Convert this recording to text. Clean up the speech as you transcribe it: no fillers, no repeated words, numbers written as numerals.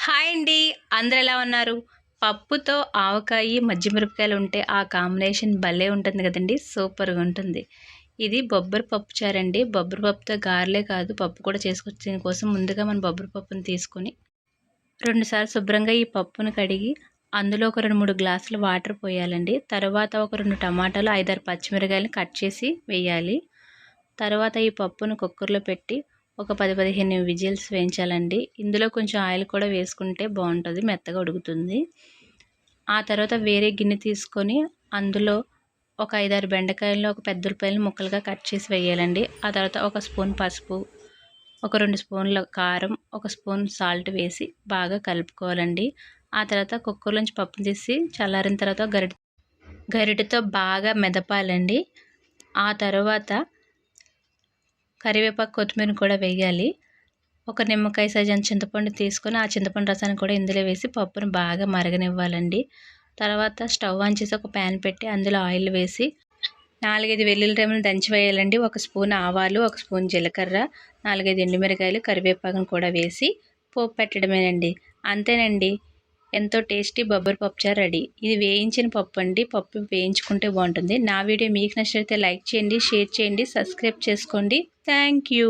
Hi అండి. అందరూ ఎలా ఉన్నారు? పప్పుతో ఆవకాయి, మజ్జిగ మిరపకాయలు ఉంటే ఆ కాంబినేషన్ భలే ఉంటుంది కదండీ! సూపర్‌గా ఉంటుంది. ఇది బొబ్బరి పప్పు చారండి. బొబ్బరి పప్పుతో గారెలే కాదు, పప్పు కూడా చేసుకోవచ్చు. దీనికోసం ముందుగా మనం బొబ్బరి పప్పుని తీసుకొని 2 సార్లు శుభ్రంగా ఈ పప్పును కడిగి, అందులో ఒక 2, 3 గ్లాసులు వాటర్ పోయాలండి. తర్వాత ఒక 2 టమాటాలు, 5, 6 పచ్చిమిరపకాయలని కట్ చేసి వేయాలి. తర్వాత ఈ పప్పును కుక్కర్‌లో పెట్టి ఒక 10, 15 విజిల్స్ వేయించాలండి. ఇందులో కొంచెం ఆయిల్ కూడా వేసుకుంటే బావుంటది. మెత్తగా ఉడుకుతుంది. ఆ తర్వాత వేరే గిన్నె తీసుకొని అందులో ఒక 5, 6 బెండకాయలను, ఒక పెద్ద ఉల్లిపాయలను ముక్కలుగా కట్ చేసి వేయాలండి. ఆ తర్వాత ఒక స్పూన్ పసుపు, ఒక 2 స్పూన్ల కారం, ఒక స్పూన్ సాల్ట్ వేసి బాగా కలుపుకోవాలండి. ఆ తర్వాత కుక్కర్‌లోంచి పప్పును తీసి చల్లారిన తర్వాత గరిటెతో బాగా మెదపాలండి. ఆ తర్వాత కరివేపాకు, కొత్తిమీరని కూడా వేయాలి. ఒక నిమ్మకాయ సైజ్ అంత చింతపండు తీసుకొని, ఆ చింతపండు రసాన్ని కూడా ఇందులో వేసి పప్పును బాగా మరగనివ్వాలండి. తర్వాత స్టవ్ ఆన్ చేసి ఒక ప్యాన్ పెట్టి అందులో ఆయిల్ వేసి 4, 5 వెల్లుల్లి రెమ్మలు దంచి వేయాలండి. ఒక స్పూన్ ఆవాలు, ఒక స్పూన్ జీలకర్ర, 4, 5 ఎండుమిరకాయలు, కరివేపాకును కూడా వేసి పోపు పెట్టడమేనండి. అంతేనండి. ఎంతో టేస్టీ బొబ్బరి పప్పుచారు రెడీ. ఇది వేయించిన పప్పు అండి. పప్పు వేయించుకుంటే బాగుంటుంది. నా వీడియో మీకు నచ్చితే లైక్ చేయండి, షేర్ చేయండి, సబ్స్క్రైబ్ చేసుకోండి. Thank you.